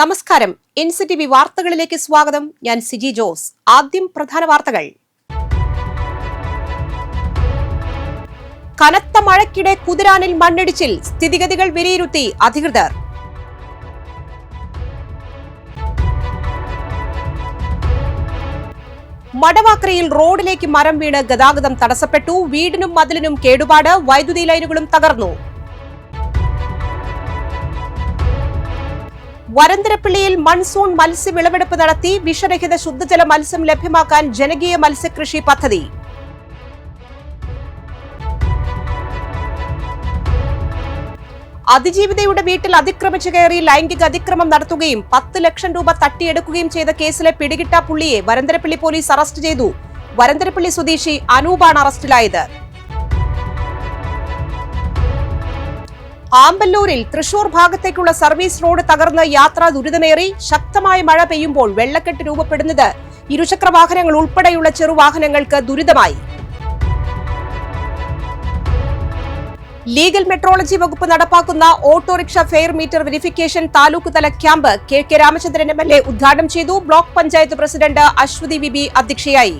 നമസ്കാരം. NCTV വാർത്തകളിലേക്ക് സ്വാഗതം. ഞാൻ സിജി ജോസ്. ആദ്യം പ്രധാന വാർത്തകൾ. കനത്ത മഴയ്ക്കിടെ കുതിരാനിൽ മണ്ണിടിച്ചിൽ, സ്ഥിതിഗതികൾ വിലയിരുത്തി അധികൃതർ. മടവാക്രയിൽ റോഡിലേക്ക് മരം വീണ് ഗതാഗതം തടസ്സപ്പെട്ടു. വീടിനും മതിലിനും കേടുപാട്, വൈദ്യുതി ലൈനുകളും തകർന്നു. വരന്തരപ്പള്ളിയിൽ മൺസൂൺ മത്സ്യ വിളവെടുപ്പ് നടത്തി. വിഷരഹിത ശുദ്ധജല മത്സ്യം ലഭ്യമാക്കാൻ ജനകീയ മത്സ്യകൃഷി പദ്ധതി. അതിജീവിതയുടെ വീട്ടിൽ അതിക്രമിച്ചു കയറി ലൈംഗിക അതിക്രമം നടത്തുകയും 10 ലക്ഷം രൂപ തട്ടിയെടുക്കുകയും ചെയ്ത കേസിലെ പിടികിട്ട പുള്ളിയെ വരന്തരപ്പള്ളി പോലീസ് അറസ്റ്റ് ചെയ്തു. വരന്തരപ്പള്ളി സ്വദേശി അനൂപാണ് അറസ്റ്റിലായത്. ആമ്പല്ലൂരിൽ തൃശൂർ ഭാഗത്തേക്കുള്ള സർവീസ് റോഡ് തകർന്ന് യാത്രാ ദുരിതമേറി. ശക്തമായ മഴ പെയ്യുമ്പോൾ വെള്ളക്കെട്ട് രൂപപ്പെടുന്നത് ഇരുചക്ര വാഹനങ്ങൾ ഉൾപ്പെടെയുള്ള ചെറുവാഹനങ്ങൾക്ക് ദുരിതമായി. ലീഗൽ മെട്രോളജി വകുപ്പ് നടപ്പാക്കുന്ന autorickshaw fare meter verification taluk തല ക്യാമ്പ് കെ രാമചന്ദ്രൻ MLA ഉദ്ഘാടനം ചെയ്തു. Block panchayat president Aswathi VB അധ്യക്ഷയായി.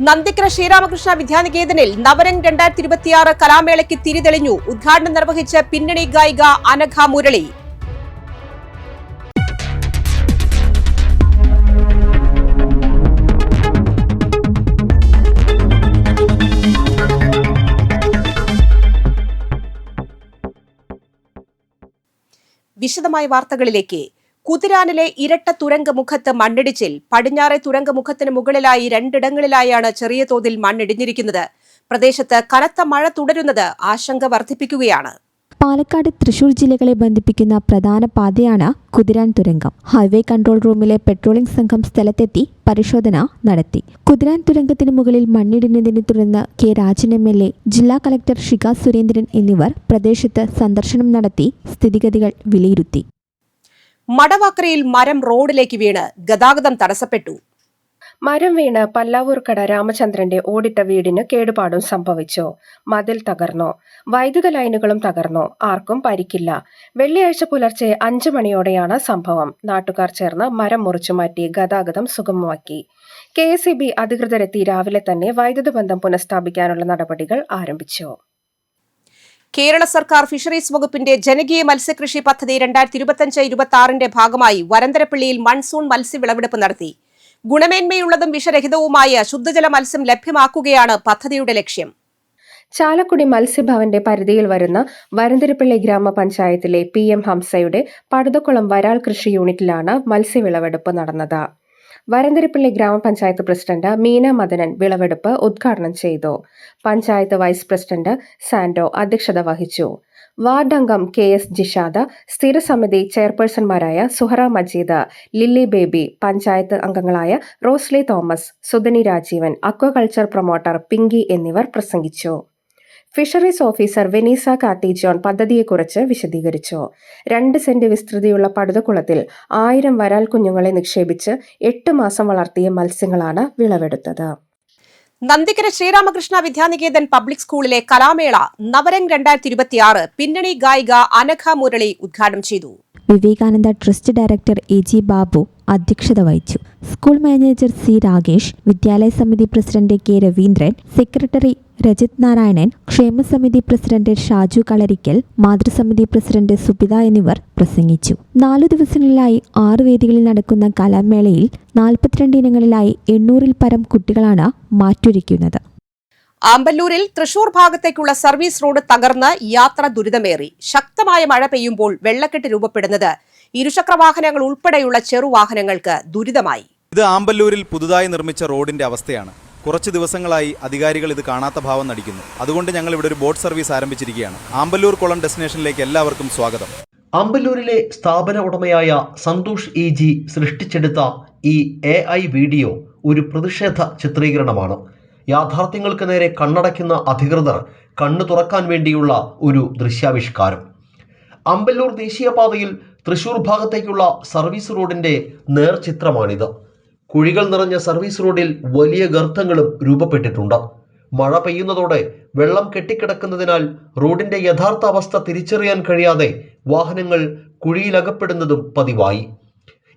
നന്ദിക്കര ശ്രീരാമകൃഷ്ണ വിദ്യാനികേതനിൽ നവരംഗ് 2026 കലാമേളയ്ക്ക് തിരിതെളിഞ്ഞു. ഉദ്ഘാടനം നിർവഹിച്ച പിന്നണി ഗായിക അനഘ മുരളി. വിശദമായ വാർത്തകളിലേക്ക്. കുതിരാനിലെ ഇരട്ട തുരങ്കമുഖത്ത് മണ്ണിടിച്ചിൽ. പടിഞ്ഞാറെ തുരങ്കമുഖത്തിന് മുകളിലായി 2 ഇടങ്ങളിലായാണ് ചെറിയ തോതിൽ മണ്ണിടിഞ്ഞിരിക്കുന്നത്. പ്രദേശത്ത് കനത്ത മഴ തുടരുന്നത് ആശങ്ക വർദ്ധിപ്പിക്കുകയാണ്. പാലക്കാട് തൃശൂർ ജില്ലകളെ ബന്ധിപ്പിക്കുന്ന പ്രധാന പാതയാണ് കുതിരാൻ തുരങ്കം. ഹൈവേ കൺട്രോൾ റൂമിലെ പെട്രോളിംഗ് സംഘം സ്ഥലത്തെത്തി പരിശോധന നടത്തി. കുതിരാൻ തുരങ്കത്തിന് മുകളിൽ മണ്ണിടിഞ്ഞതിനെ തുടർന്ന് കെ രാജൻ MLA, ജില്ലാ കളക്ടർ ഷിക സുരേന്ദ്രൻ എന്നിവർ പ്രദേശത്ത് സന്ദർശനം നടത്തി സ്ഥിതിഗതികൾ വിലയിരുത്തി. മടവാക്രയിൽ മരം റോഡിലേക്ക് വീണ് ഗതാഗതം തടസ്സപ്പെട്ടു. മരം വീണ് പല്ലാവൂർക്കട രാമചന്ദ്രന്റെ ഓടിട്ട വീടിന് കേടുപാടും സംഭവിച്ചു. മതിൽ തകർന്നു, വൈദ്യുത ലൈനുകളും തകർന്നു. ആർക്കും പരിക്കില്ല. വെള്ളിയാഴ്ച പുലർച്ചെ 5 മണിയോടെയാണ് സംഭവം. നാട്ടുകാർ ചേർന്ന് മരം മുറിച്ചു മാറ്റി ഗതാഗതം സുഗമമാക്കി. KSEB അധികൃതരെത്തി രാവിലെ തന്നെ വൈദ്യുത ബന്ധം പുനഃസ്ഥാപിക്കാനുള്ള നടപടികൾ ആരംഭിച്ചു. കേരള സർക്കാർ ഫിഷറീസ് വകുപ്പിന്റെ ജനകീയ മത്സ്യകൃഷി പദ്ധതി 2025-26 ഭാഗമായി വരന്തരപ്പള്ളിയിൽ മൺസൂൺ മത്സ്യ വിളവെടുപ്പ് നടത്തി. ഗുണമേന്മയുള്ളതും വിഷരഹിതവുമായ ശുദ്ധജല മത്സ്യം ലഭ്യമാക്കുകയാണ് പദ്ധതിയുടെ ലക്ഷ്യം. ചാലക്കുടി മത്സ്യഭവന്റെ പരിധിയിൽ വരുന്ന വരന്തരപ്പള്ളി ഗ്രാമപഞ്ചായത്തിലെ PM ഹംസയുടെ പടുതക്കുളം വരാൽ കൃഷി യൂണിറ്റിലാണ് മത്സ്യവിളവെടുപ്പ് നടന്നത്. വരന്തരപ്പള്ളി ഗ്രാമപഞ്ചായത്ത് പ്രസിഡന്റ് മീന മദനൻ വിളവെടുപ്പ് ഉദ്ഘാടനം ചെയ്തു. പഞ്ചായത്ത് വൈസ് പ്രസിഡന്റ് സാൻഡോ അധ്യക്ഷത വഹിച്ചു. വാർഡ് അംഗം KS ജിഷാദ, സ്ഥിരസമിതി ചെയർപേഴ്സൺമാരായ സുഹറ മജീദ്, ലില്ലി ബേബി, പഞ്ചായത്ത് അംഗങ്ങളായ റോസ്ലി തോമസ്, സുധനി രാജീവൻ, അക്വാകൾച്ചർ പ്രൊമോട്ടർ പിങ്കി എന്നിവർ പ്രസംഗിച്ചു. ഫിഷറീസ് ഓഫീസർ വെനീസ കാർട്ടിജോൺ പദ്ധതിയെക്കുറിച്ച് വിശദീകരിച്ചു. 2 സെന്റ് വിസ്തൃതിയുള്ള പടുതക്കുളത്തിൽ 1000 വരാൽ കുഞ്ഞുങ്ങളെ നിക്ഷേപിച്ച് 8 മാസം വളർത്തിയ മത്സ്യങ്ങളാണ് വിളവെടുത്തത്. നന്ദിക്കര ശ്രീരാമകൃഷ്ണ വിദ്യാനികേതൻ പബ്ലിക് സ്കൂളിലെ കലാമേള നവരംഗ് 2026 പിന്നണി ഗായിക അനഘ മുരളി ഉദ്ഘാടനം ചെയ്തു. Vivekananda trust director AG Babu അധ്യക്ഷത വഹിച്ചു. School manager C Ragesh, Vidyalaya Samiti president K Raveendran, secretary Rajith Narayanan, ക്ഷേമസമിതി പ്രസിഡന്റ് ഷാജു കളരിക്കൽ, മാതൃസമിതി പ്രസിഡന്റ് സുബിത എന്നിവർ പ്രസംഗിച്ചു. 4 ദിവസങ്ങളിലായി 6 വേദികളിൽ നടക്കുന്ന കലാമേളയിൽ 42 ഇനങ്ങളിലായി 800-ൽ പരം കുട്ടികളാണ് മാറ്റൊരുക്കുന്നത്. ആമ്പല്ലൂരിൽ തൃശൂർ ഭാഗത്തേക്കുള്ള സർവീസ് റോഡ് തകർന്ന് യാത്ര ദുരിതമേറി. ശക്തമായ മഴ പെയ്യുമ്പോൾ വെള്ളക്കെട്ട് രൂപപ്പെടുന്നത് ഇരുചക്ര വാഹനങ്ങൾ ഉൾപ്പെടെയുള്ള ചെറുവാഹനങ്ങൾക്ക് ദുരിതമായി. ഇത് ആമ്പല്ലൂരിൽ പുതുതായി നിർമ്മിച്ച റോഡിന്റെ അവസ്ഥയാണ്. കുറച്ച് ദിവസങ്ങളായി അധികാരികൾ ഇത് കാണാത്ത ഭാവം നടിക്കുന്നു. അതുകൊണ്ട് ഞങ്ങൾ ഇവിടെ ഒരു ബോട്ട് സർവീസ് ആരംഭിച്ചിരിക്കുകയാണ്. ആമ്പല്ലൂർ കുളം ഡെസ്റ്റിനേഷനിലേക്ക് എല്ലാവർക്കും സ്വാഗതം. ആമ്പല്ലൂരിലെ സ്ഥാപന ഉടമയായ സന്തോഷ് EG സൃഷ്ടിച്ചെടുത്ത ഈ AI വീഡിയോ ഒരു പ്രതിഷേധ ചിത്രീകരണമാണ്. യാഥാർത്ഥ്യങ്ങൾക്ക് നേരെ കണ്ണടയ്ക്കുന്ന അധികൃതർ കണ്ണു തുറക്കാൻ വേണ്ടിയുള്ള ഒരു ദൃശ്യാവിഷ്കാരം. ആമ്പല്ലൂർ ദേശീയപാതയിൽ തൃശൂർ ഭാഗത്തേക്കുള്ള സർവീസ് റോഡിന്റെ നേർചിത്രമാണിത്. കുഴികൾ നിറഞ്ഞ സർവീസ് റോഡിൽ വലിയ ഗർത്തങ്ങളും രൂപപ്പെട്ടിട്ടുണ്ട്. മഴ പെയ്യുന്നതോടെ വെള്ളം കെട്ടിക്കിടക്കുന്നതിനാൽ റോഡിന്റെ യഥാർത്ഥ അവസ്ഥ തിരിച്ചറിയാൻ കഴിയാതെ വാഹനങ്ങൾ കുഴിയിലകപ്പെടുന്നതും പതിവായി.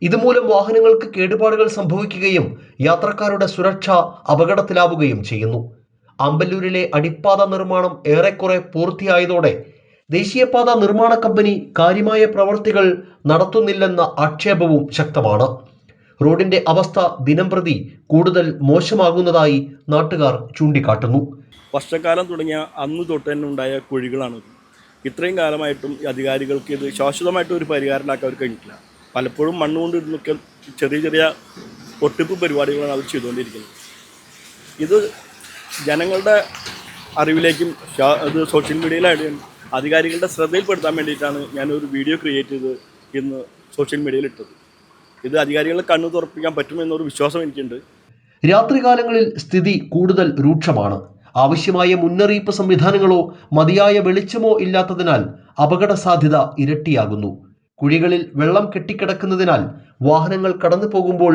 ഇതുമൂലം വാഹനങ്ങൾക്ക് കേടുപാടുകൾ സംഭവിക്കുകയും യാത്രക്കാരുടെ സുരക്ഷ അപകടത്തിലാവുകയും ചെയ്യുന്നു. ആമ്പല്ലൂരിലെ അടിപ്പാത നിർമ്മാണം ഏറെക്കുറെ പൂർത്തിയായതോടെ ദേശീയപാത നിർമ്മാണ കമ്പനി കാര്യമായ പ്രവർത്തികൾ നടത്തുന്നില്ലെന്ന ആക്ഷേപവും ശക്തമാണ്. റോഡിന്റെ അവസ്ഥ ദിനംപ്രതി കൂടുതൽ മോശമാകുന്നതായി നാട്ടുകാർ ചൂണ്ടിക്കാട്ടുന്നു. വർഷക്കാലം തുടങ്ങിയ അന്ന് തൊട്ട് തന്നെ ഉണ്ടായ കുഴികളാണ്. ഇത്രയും കാലമായിട്ടും ഈ അധികാരികൾക്ക് ഇത് ശാശ്വതമായിട്ട് ഒരു പരിഹാരമാക്കാൻ അവർ കഴിഞ്ഞിട്ടില്ല. പലപ്പോഴും മണ്ണുകൊണ്ട് ഇരുന്നൊക്കെ ചെറിയ ചെറിയ ഒട്ടിപ്പ് പരിപാടികളാണ് അവർ ചെയ്തുകൊണ്ടിരിക്കുന്നത്. ഇത് ജനങ്ങളുടെ അറിവിലേക്കും ഇത് സോഷ്യൽ മീഡിയയിലായിട്ടും അധികാരികളുടെ ശ്രദ്ധയിൽപ്പെടുത്താൻ വേണ്ടിയിട്ടാണ് ഞാനൊരു വീഡിയോ ക്രിയേറ്റ് ചെയ്ത് ഇന്ന് സോഷ്യൽ മീഡിയയിൽ ഇട്ടത്. ഇത് അധികാരികളെ കണ്ണു തുറപ്പിക്കാൻ പറ്റുമെന്നൊരു വിശ്വാസം എനിക്കുണ്ട്. രാത്രികാലങ്ങളിൽ സ്ഥിതി കൂടുതൽ രൂക്ഷമാണ്. ആവശ്യമായ മുന്നറിയിപ്പ് സംവിധാനങ്ങളോ മതിയായ വെളിച്ചമോ ഇല്ലാത്തതിനാൽ അപകട സാധ്യത ഇരട്ടിയാകുന്നു. കുഴികളിൽ വെള്ളം കെട്ടിക്കിടക്കുന്നതിനാൽ വാഹനങ്ങൾ കടന്നു പോകുമ്പോൾ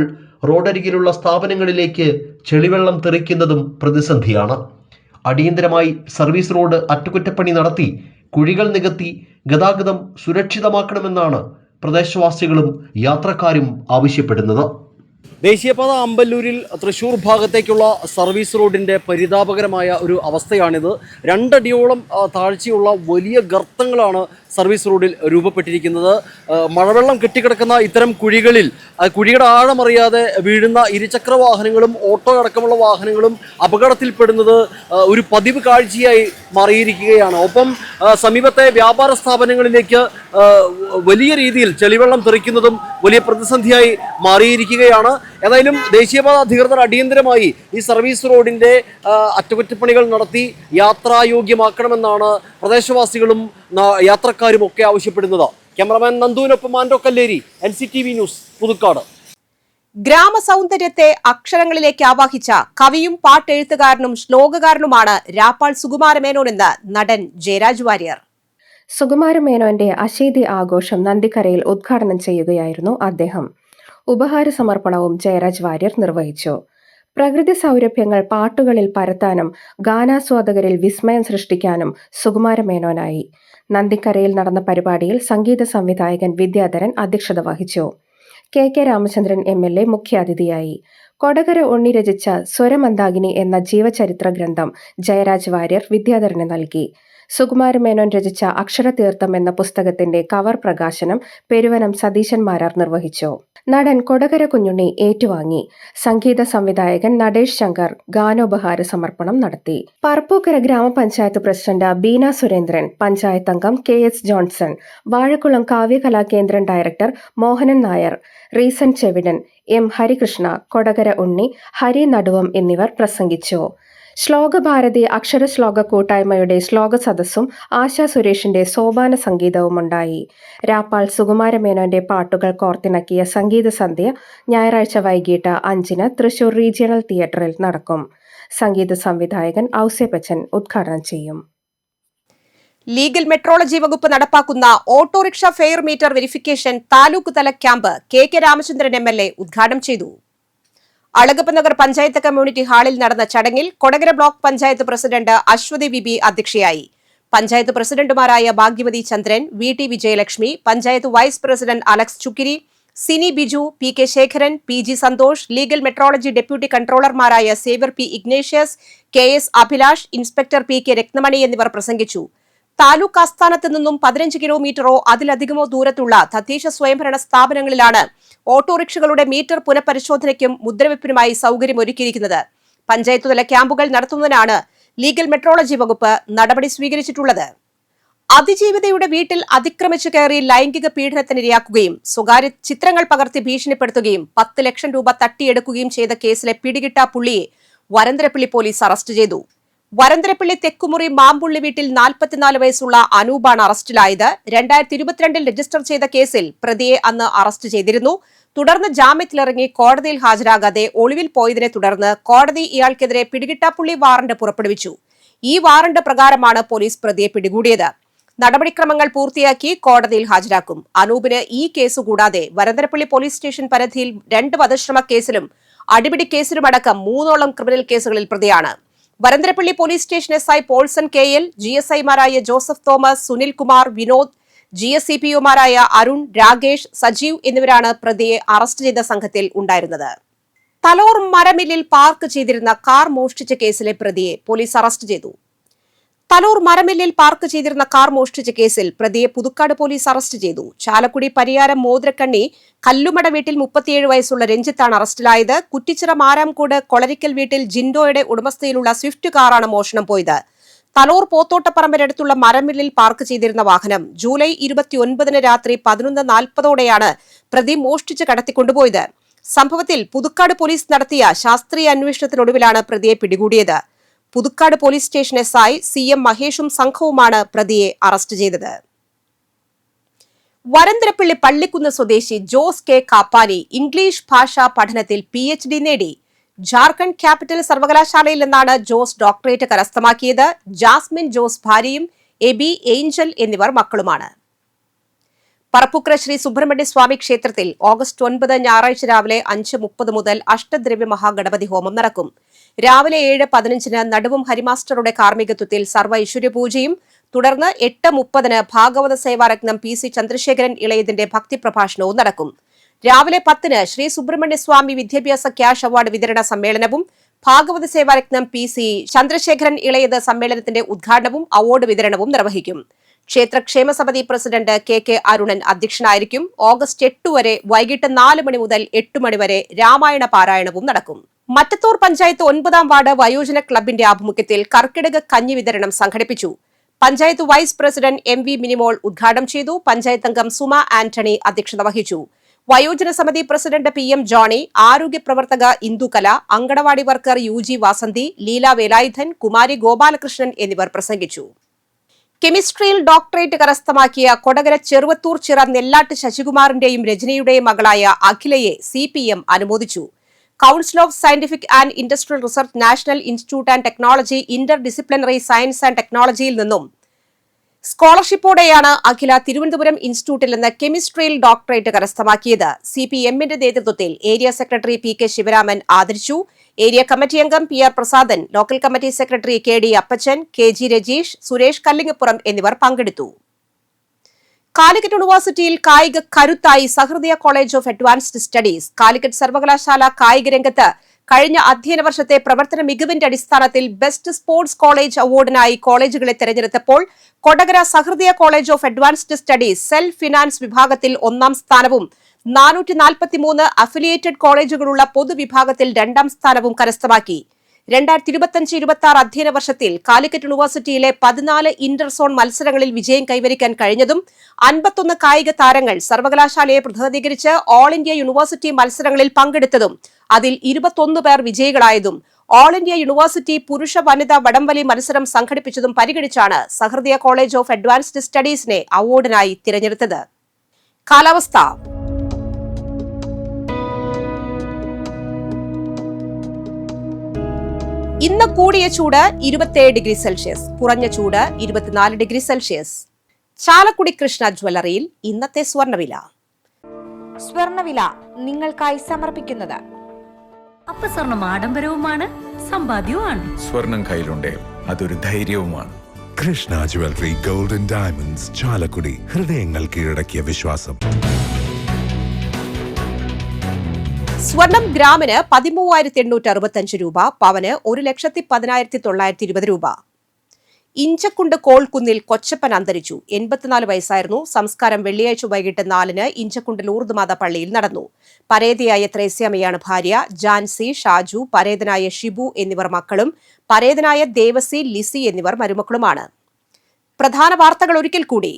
റോഡരികിലുള്ള സ്ഥാപനങ്ങളിലേക്ക് ചെളിവെള്ളം തെറിക്കുന്നതും പ്രതിസന്ധിയാണ്. അടിയന്തരമായി സർവീസ് റോഡ് അറ്റകുറ്റപ്പണി നടത്തി കുഴികൾ നികത്തി ഗതാഗതം സുരക്ഷിതമാക്കണമെന്നാണ് പ്രദേശവാസികളും യാത്രക്കാരും ആവശ്യപ്പെടുന്നത്. ദേശീയപാത ആമ്പല്ലൂരിൽ തൃശ്ശൂർ ഭാഗത്തേക്കുള്ള സർവീസ് റോഡിൻ്റെ പരിതാപകരമായ ഒരു അവസ്ഥയാണിത്. 2 അടിയോളം താഴ്ചയുള്ള വലിയ ഗർത്തങ്ങളാണ് സർവീസ് റോഡിൽ രൂപപ്പെട്ടിരിക്കുന്നത്. മഴവെള്ളം കെട്ടിക്കിടക്കുന്ന ഇത്തരം കുഴിയുടെ ആഴമറിയാതെ വീഴുന്ന ഇരുചക്ര വാഹനങ്ങളും ഓട്ടോ അടക്കമുള്ള വാഹനങ്ങളും അപകടത്തിൽപ്പെടുന്നത് ഒരു പതിവ് കാഴ്ചയായി മാറിയിരിക്കുകയാണ്. ഒപ്പം സമീപത്തെ വ്യാപാര സ്ഥാപനങ്ങളിലേക്ക് വലിയ രീതിയിൽ ചെളിവെള്ളം തെറിക്കുന്നതും വലിയ പ്രതിസന്ധിയായി മാറിയിരിക്കുകയാണ്. ഏതായാലും ദേശീയപാത അധികൃതർ അടിയന്തരമായി ഈ സർവീസ് റോഡിൻ്റെ അറ്റകുറ്റപ്പണികൾ നടത്തി യാത്രായോഗ്യമാക്കണമെന്നാണ് പ്രദേശവാസികളും യാത്രക്കാരും ഒക്കെ ആവശ്യപ്പെടുന്നത്. ക്യാമറമാൻ നന്ദുവിനൊപ്പം ആൻഡ്രോ കല്ലേരി, NCTV ന്യൂസ്, പുതുക്കാട്. ഗ്രാമസൗന്ദര്യത്തെ അക്ഷരങ്ങളിലേക്ക് ആവാഹിച്ച കവിയും പാട്ടെഴുത്തുകാരനും ശ്ലോകകാരനുമാണ് രാപ്പാൾ സുകുമാരമേനോൻ എന്ന് നടൻ ജയരാജ് വാര്യർ. സുകുമാരമേനോന്റെ അശീതി ആഘോഷം നന്ദിക്കരയിൽ ഉദ്ഘാടനം ചെയ്യുകയായിരുന്നു അദ്ദേഹം. ഉപഹാര സമർപ്പണവും ജയരാജ് വാര്യർ നിർവഹിച്ചു. പ്രകൃതി സൗരഭ്യങ്ങൾ പാട്ടുകളിൽ പരത്താനും ഗാനാസ്വാദകരിൽ വിസ്മയം സൃഷ്ടിക്കാനും സുകുമാരമേനോനായി. നന്ദിക്കരയിൽ നടന്ന പരിപാടിയിൽ സംഗീത സംവിധായകൻ വിദ്യാധരൻ അധ്യക്ഷത വഹിച്ചു. KK രാമചന്ദ്രൻ MLA മുഖ്യാതിഥിയായി. കൊടകര ഉണ്ണി രചിച്ച സ്വരമന്ദാകിനി എന്ന ജീവചരിത്ര ഗ്രന്ഥം ജയരാജ് വാര്യർ വിദ്യാധരന് നൽകി. സുകുമാരമേനോൻ രചിച്ച അക്ഷരതീർത്ഥം എന്ന പുസ്തകത്തിന്റെ കവർ പ്രകാശനം പെരുവനം സതീശൻ മാരാർ നിർവഹിച്ചു. നടൻ കൊടകര കുഞ്ഞുണ്ണി ഏറ്റുവാങ്ങി. സംഗീത സംവിധായകൻ നടേഷ് ശങ്കർ ഗാനോപഹാര സമർപ്പണം നടത്തി. പറപ്പൂക്കര ഗ്രാമപഞ്ചായത്ത് പ്രസിഡന്റ് ബീന സുരേന്ദ്രൻ, പഞ്ചായത്ത് അംഗം KS Johnson, Vazhakkulam Kavyakalakendram director Mohanan Nair, Reesan Chevidan, M Harikrishna, Kodakara Unni, Hari Naduvam എന്നിവർ പ്രസംഗിച്ചു. ശ്ലോകഭാരതി അക്ഷരശ്ലോക കൂട്ടായ്മയുടെ ശ്ലോക സദസ്സും ആശാ സുരേഷിന്റെ സോപാന സംഗീതവുമുണ്ടായി. രാപ്പാൾ സുകുമാരമേനോന്റെ പാട്ടുകൾ കോർത്തിണക്കിയ സംഗീത സന്ധ്യ ഞായറാഴ്ച വൈകിട്ട് 5-ന് തൃശൂർ റീജിയണൽ തിയേറ്ററിൽ നടക്കും. സംഗീത സംവിധായകൻ ഔസേപ്പച്ചൻ ഉദ്ഘാടനം ചെയ്യും. ലീഗൽ മെട്രോളജി വകുപ്പ് നടപ്പാക്കുന്ന autorickshaw fare meter verification taluk തല ക്യാമ്പ് KK രാമചന്ദ്രൻ MLA ഉദ്ഘാടനം ചെയ്തു. അളഗപ്പ നഗർ പഞ്ചായത്ത് കമ്മ്യൂണിറ്റി ഹാളിൽ നടന്ന ചടങ്ങിൽ Kodakara block panchayat president Aswathi BB അധ്യക്ഷയായി. പഞ്ചായത്ത് പ്രസിഡന്റുമാരായ Bhagyavathi Chandran, VT Vijayalakshmi, panchayat vice president Alex Chukkiri, Sini Biju, PK Sekharan, PG Santhosh, legal metrology deputy കൺട്രോളർമാരായ Xavier P Ignatius, KS Abhilash, inspector PK Rathnamani എന്നിവർ പ്രസംഗിച്ചു. താലൂക്ക് ആസ്ഥാനത്ത് നിന്നും 15 കിലോമീറ്ററോ അതിലധികമോ ദൂരത്തുള്ള തദ്ദേശ സ്വയംഭരണ സ്ഥാപനങ്ങളിലാണ് ഓട്ടോറിക്ഷകളുടെ മീറ്റർ പുനഃപരിശോധനയ്ക്കും മുദ്രവെപ്പിനുമായി സൗകര്യമൊരുക്കിയിരിക്കുന്നത്. പഞ്ചായത്ത് തല ക്യാമ്പുകൾ നടത്തുന്നതിനാണ് ലീഗൽ മെട്രോളജി വകുപ്പ് നടപടി സ്വീകരിച്ചിട്ടുള്ളത്. അതിജീവിതയുടെ വീട്ടിൽ അതിക്രമിച്ചു കയറി ലൈംഗിക പീഡനത്തിനിരയാക്കുകയും സ്വകാര്യ ചിത്രങ്ങൾ പകർത്തി ഭീഷണിപ്പെടുത്തുകയും 10 ലക്ഷം രൂപ തട്ടിയെടുക്കുകയും ചെയ്ത കേസിലെ പിടികിട്ടാ പുള്ളിയെ വരന്തരപ്പള്ളി പോലീസ് അറസ്റ്റ് ചെയ്തു. വരന്തരപ്പള്ളി തെക്കുമുറി മാമ്പുള്ളി വീട്ടിൽ 44 വയസ്സുള്ള അനൂപാണ് അറസ്റ്റിലായത്. 2022 രജിസ്റ്റർ ചെയ്ത കേസിൽ പ്രതിയെ അന്ന് അറസ്റ്റ് ചെയ്തിരുന്നു. തുടർന്ന് ജാമ്യത്തിലിറങ്ങി കോടതിയിൽ ഹാജരാകാതെ ഒളിവിൽ പോയതിനെ തുടർന്ന് കോടതി ഇയാൾക്കെതിരെ പിടികിട്ടാപ്പുള്ളി വാറണ്ട് പുറപ്പെടുവിച്ചു. ഈ വാറണ്ട് പ്രകാരമാണ് പോലീസ് പ്രതിയെ പിടികൂടിയത്. നടപടിക്രമങ്ങൾ പൂർത്തിയാക്കി കോടതിയിൽ ഹാജരാക്കും. അനൂപിന് ഈ കേസ് കൂടാതെ വരന്തരപ്പള്ളി പോലീസ് സ്റ്റേഷൻ പരിധിയിൽ 2 വധശ്രമ കേസിലും അടിപിടി കേസിലുമടക്കം 3ഓളം ക്രിമിനൽ കേസുകളിൽ പ്രതിയാണ്. Varantharappilly police station SI Paulson KL, GSIമാരായ ജോസഫ് തോമസ്, സുനിൽ കുമാർ, വിനോദ്, GSCPOമാരായ അരുൺ, രാകേഷ്, സജീവ് എന്നിവരാണ് പ്രതിയെ അറസ്റ്റ് ചെയ്ത സംഘത്തിൽ ഉണ്ടായിരുന്നത്. തലോർ മരമില്ലിൽ പാർക്ക് ചെയ്തിരുന്ന കാർ മോഷ്ടിച്ച കേസിലെ പ്രതിയെ പോലീസ് അറസ്റ്റ് ചെയ്തു. തലോർ മരമില്ലിൽ പാർക്ക് ചെയ്തിരുന്ന കാർ മോഷ്ടിച്ച കേസിൽ പ്രതിയെ പുതുക്കാട് പോലീസ് അറസ്റ്റ് ചെയ്തു. ചാലക്കുടി പരിയാരം മോതിരക്കണ്ണി കല്ലുമട വീട്ടിൽ 37 വയസ്സുള്ള രഞ്ജിത്താണ് അറസ്റ്റിലായത്. കുറ്റിച്ചിറ മാരാംകോട് കൊളരിക്കൽ വീട്ടിൽ ജിൻഡോയുടെ ഉടമസ്ഥയിലുള്ള സ്വിഫ്റ്റ് കാറാണ് മോഷണം പോയത്. തലോർ പോത്തോട്ടപ്പറമ്പിനടുത്തുള്ള മരമില്ലിൽ പാർക്ക് ചെയ്തിരുന്ന വാഹനം ജൂലൈ 29 രാത്രി 11:40 പ്രതി മോഷ്ടിച്ച് കടത്തിക്കൊണ്ടുപോയത്. സംഭവത്തിൽ പുതുക്കാട് പോലീസ് നടത്തിയ ശാസ്ത്രീയ അന്വേഷണത്തിനൊടുവിലാണ് പ്രതിയെ പിടികൂടിയത്. Puthukkad police station SI CM മഹേഷും സംഘവുമാണ് പ്രതിയെ അറസ്റ്റ് ചെയ്തത്. വരന്തരപ്പള്ളി പള്ളിക്കുന്ന് സ്വദേശി ജോസ് K കാപ്പാനി ഇംഗ്ലീഷ് ഭാഷാ പഠനത്തിൽ PhD നേടി. ജാർഖണ്ഡ് ക്യാപിറ്റൽ സർവകലാശാലയിൽ നിന്നാണ് ജോസ് ഡോക്ടറേറ്റ് കരസ്ഥമാക്കിയത്. ജാസ്മിൻ ജോസ് ഭാര്യയും എബി, ഏഞ്ചൽ എന്നിവർ മക്കളുമാണ്. പറപ്പുക്കര ശ്രീ സുബ്രഹ്മണ്യ സ്വാമി ക്ഷേത്രത്തിൽ ഓഗസ്റ്റ് 9 ഞായറാഴ്ച രാവിലെ 5:30 മുതൽ അഷ്ടദ്രവ്യ മഹാഗണപതി ഹോമം നടക്കും. രാവിലെ 7:15 നടുവും ഹരിമാസ്റ്ററുടെ കാർമ്മികത്വത്തിൽ സർവ്വ ഐശ്വര്യപൂജയും തുടർന്ന് 8:30 ഭാഗവത സേവാരത്നം PC ചന്ദ്രശേഖരൻ ഇളയതിന്റെ ഭക്തിപ്രഭാഷണവും നടക്കും. രാവിലെ 10 ശ്രീ സുബ്രഹ്മണ്യ സ്വാമി വിദ്യാഭ്യാസ ക്യാഷ് അവാർഡ് വിതരണ സമ്മേളനവും ഭാഗവത സേവാരത്നം PC ചന്ദ്രശേഖരൻ ഇളയത് സമ്മേളനത്തിന്റെ ഉദ്ഘാടനവും അവാർഡ് വിതരണവും നിർവഹിക്കും. ക്ഷേത്ര ക്ഷേമസമിതി പ്രസിഡന്റ് KK അരുണൻ അധ്യക്ഷനായിരിക്കും. ഓഗസ്റ്റ് 8 വരെ വൈകിട്ട് 4 മണി മുതൽ 8 മണി വരെ രാമായണ പാരായണവും നടക്കും. മറ്റത്തൂർ പഞ്ചായത്ത് 9ാം വാർഡ് വയോജന ക്ലബിന്റെ ആഭിമുഖ്യത്തിൽ കർക്കിടക കഞ്ഞി വിതരണം സംഘടിപ്പിച്ചു. Panchayat vice president MV Minimol ഉദ്ഘാടനം ചെയ്തു. പഞ്ചായത്ത് അംഗം സുമ ആന്റണി അധ്യക്ഷത വഹിച്ചു. വയോജന സമിതി പ്രസിഡന്റ് PM ജോണി, ആരോഗ്യ പ്രവർത്തക ഇന്ദുകല, അങ്കണവാടി വർക്കർ UG വാസന്തി, ലീല വേലായുധൻ, കുമാരി ഗോപാലകൃഷ്ണൻ എന്നിവർ പ്രസംഗിച്ചു. കെമിസ്ട്രിയിൽ ഡോക്ടറേറ്റ് കരസ്ഥമാക്കിയ കൊടകര ചെറുവത്തൂർ ചിറ നെല്ലാട്ട് ശശികുമാറിന്റെയും രജനിയുടെയും മകളായ അഖിലയെ CPM അനുമോദിച്ചു. Council of scientific and industrial research, national institute and technology, Inter disciplinary science and ടെക്നോളജിയിൽ നിന്നും സ്കോളർഷിപ്പോടെയാണ് അഖില തിരുവനന്തപുരം ഇൻസ്റ്റിറ്റ്യൂട്ടിൽ നിന്ന് കെമിസ്ട്രിയിൽ ഡോക്ടറേറ്റ് കരസ്ഥമാക്കിയത്. CPMന്റെ നേതൃത്വത്തിൽ ഏരിയ സെക്രട്ടറി PK ശിവരാമൻ ആദരിച്ചു. ഏരിയ കമ്മിറ്റി അംഗം PR Prasadan, local committee secretary KD Appachan, KG Rajeesh, Suresh Kallingappuram എന്നിവർ പങ്കെടുത്തു. കാലിക്കറ്റ് യൂണിവേഴ്സിറ്റിയിൽ കായിക കരുത്തായി Sahrudaya college of advanced studies. Calicut സർവകലാശാല കായിക രംഗത്ത് കഴിഞ്ഞ അധ്യയന വർഷത്തെ പ്രവർത്തന മികവിന്റെ അടിസ്ഥാനത്തിൽ ബെസ്റ്റ് സ്പോർട്സ് കോളേജ് അവാർഡിനായി കോളേജുകളെ തെരഞ്ഞെടുത്തപ്പോൾ Kodakara Sahrudaya college of advanced studies self finance വിഭാഗത്തിൽ 1ാം സ്ഥാനവും 443 അഫിലിയേറ്റഡ് കോളേജുകളുള്ള പൊതുവിഭാഗത്തിൽ 2ാം സ്ഥാനവും കരസ്ഥമാക്കി. 2025-26 അധ്യയന വർഷത്തിൽ കാലിക്കറ്റ് യൂണിവേഴ്സിറ്റിയിലെ 14 ഇന്റർസോൺ മത്സരങ്ങളിൽ വിജയം കൈവരിക്കാൻ കഴിഞ്ഞതും 51 കായിക താരങ്ങൾ സർവകലാശാലയെ പ്രതിനിധീകരിച്ച് ഓൾ ഇന്ത്യ യൂണിവേഴ്സിറ്റി മത്സരങ്ങളിൽ പങ്കെടുത്തതും അതിൽ 21 പേർ വിജയികളായതും ഓൾ ഇന്ത്യ യൂണിവേഴ്സിറ്റി പുരുഷ വനിതാ വടംവലി മത്സരം സംഘടിപ്പിച്ചതും പരിഗണിച്ചാണ് സഹൃദയ കോളേജ് ഓഫ് അഡ്വാൻസ്ഡ് സ്റ്റഡീസിനെ അവാർഡിനായി തിരഞ്ഞെടുത്തത്. കാലാവസ്ഥ. ഇന്ന് കൂടിയ ചൂട് 27 ഡിഗ്രി സെൽഷ്യസ്, കുറഞ്ഞ ചൂട് 24 ഡിഗ്രി സെൽഷ്യസ്. ചാലക്കുടി കൃഷ്ണ ജ്വല്ലറിയിൽ ഇന്നത്തെ സ്വർണ്ണവില. സ്വർണ്ണവില നിങ്ങൾക്കായി സമർപ്പിക്കുന്നത് അപ്പസ്വർണം ആഡംബരവുമാണ്, സമ്പാദ്യവുമാണ്. സ്വർണം കയ്യിലുണ്ടേ അതൊരു ധൈര്യവുമാണ്. Krishna jewellery gold and diamonds, Chalakudy. ഹൃദയങ്ങൾ കീഴടക്കിയ വിശ്വാസം. സ്വർണം ഗ്രാമിന് 13,865 രൂപ, പവന് 1,10,920 രൂപ. ഇഞ്ചക്കുണ്ട് കോൾക്കുന്നിൽ കൊച്ചപ്പൻ അന്തരിച്ചു. 84 വയസ്സായിരുന്നു. സംസ്കാരം വെള്ളിയാഴ്ച വൈകിട്ട് 4-ന് ഇഞ്ചക്കുണ്ട് ലൂർദ്മാത പള്ളിയിൽ നടന്നു. പരേതയായ ത്രേസ്യാമ്മയാണ് ഭാര്യ. ജാൻസി, ഷാജു, പരേതനായ ഷിബു എന്നിവർ മക്കളും പരേതനായ ദേവസി, ലിസി എന്നിവർ മരുമക്കളുമാണ്. പ്രധാന വാർത്തകൾ ഒരിക്കൽ കൂടി.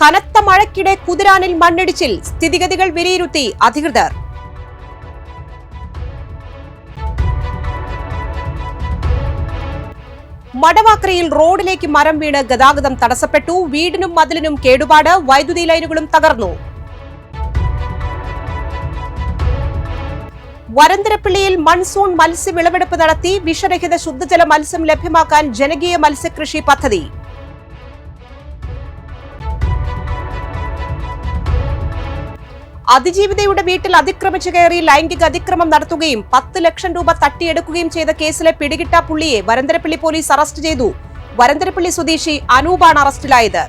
കനത്ത മഴയ്ക്കിടെ കുതിരാനിൽ മണ്ണിടിച്ചിൽ, സ്ഥിതിഗതികൾ വിലയിരുത്തി അധികൃതർ. മടവാക്രയിൽ റോഡിലേക്ക് മരം വീണ് ഗതാഗതം തടസ്സപ്പെട്ടു. വീടിനും മതിലിനും കേടുപാട്, വൈദ്യുതി ലൈനുകളും തകർന്നു. വരന്തരപ്പള്ളിയിൽ മൺസൂൺ മത്സ്യവിളവെടുപ്പ് നടത്തി. വിഷരഹിത ശുദ്ധജല മത്സ്യം ലഭ്യമാക്കാൻ ജനകീയ മത്സ്യകൃഷി പദ്ധതി. അതിജീവിതയുടെ വീട്ടിൽ അതിക്രമിച്ചു കയറി ലൈംഗിക അതിക്രമം നടത്തുകയും 10 ലക്ഷം രൂപ തട്ടിയെടുക്കുകയും ചെയ്ത കേസിലെ പിടികിട്ടാ പുള്ളിയെ വരന്തരപ്പള്ളി പോലീസ് അറസ്റ്റ് ചെയ്തു. വരന്തരപ്പള്ളി സ്വദേശി അനൂപാണ് അറസ്റ്റിലായത്.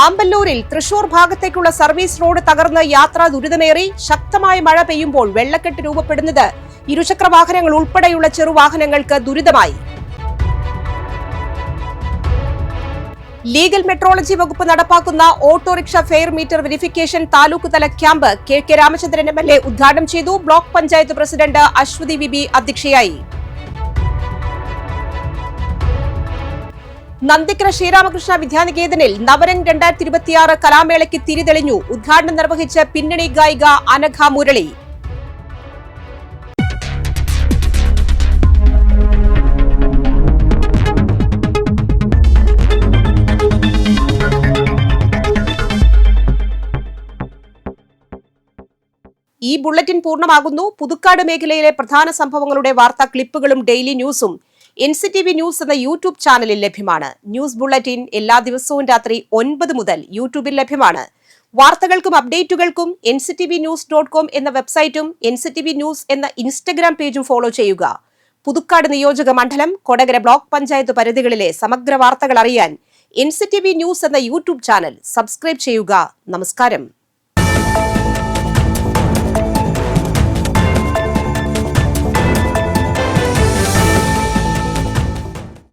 ആമ്പല്ലൂരിൽ തൃശൂർ ഭാഗത്തേക്കുള്ള സർവീസ് റോഡ് തകർന്ന് യാത്രാ ദുരിതമേറി. ശക്തമായ മഴ പെയ്യുമ്പോൾ വെള്ളക്കെട്ട് രൂപപ്പെടുന്നത് ഇരുചക്ര വാഹനങ്ങൾ ഉൾപ്പെടെയുള്ള ചെറുവാഹനങ്ങൾക്ക് ദുരിതമായി. ലീഗൽ മെട്രോളജി വകുപ്പ് നടപ്പാക്കുന്ന autorickshaw fare meter verification taluk തല ക്യാമ്പ് കെ രാമചന്ദ്രൻ MLA ഉദ്ഘാടനം ചെയ്തു. Block panchayat president Aswathi VB അധ്യക്ഷയായി. നന്ദിക്കര ശ്രീരാമകൃഷ്ണ വിദ്യാനികേതനിൽ നവരംഗ് 2026 കലാമേളയ്ക്ക് തിരിതെളിഞ്ഞു. ഉദ്ഘാടനം നിർവഹിച്ച പിന്നണി ഗായിക അനഘ മുരളി. ഈ ബുള്ളറ്റിൻ പൂർണ്ണമാകുന്നു. പുതുക്കാട് മേഖലയിലെ പ്രധാന സംഭവങ്ങളുടെ വാർത്താ ക്ലിപ്പുകളും ഡെയിലി ന്യൂസും NCTV ന്യൂസ് എന്ന യൂട്യൂബ് ചാനലിൽ ലഭ്യമാണ്. ന്യൂസ് ബുള്ളറ്റിൻ എല്ലാ ദിവസവും രാത്രി 9 മുതൽ യൂട്യൂബിൽ ലഭ്യമാണ്. വാർത്തകൾക്കും അപ്ഡേറ്റുകൾക്കും nctvnews.com എന്ന വെബ്സൈറ്റും NCTV ന്യൂസ് എന്ന ഇൻസ്റ്റഗ്രാം പേജും ഫോളോ ചെയ്യുക. പുതുക്കാട് നിയോജക മണ്ഡലം, കൊടകര ബ്ലോക്ക് പഞ്ചായത്ത് പരിധികളിലെ സമഗ്ര വാർത്തകൾ അറിയാൻ NCTV ന്യൂസ് എന്ന യൂട്യൂബ് ചാനൽ സബ്സ്ക്രൈബ് ചെയ്യുക. നമസ്കാരം.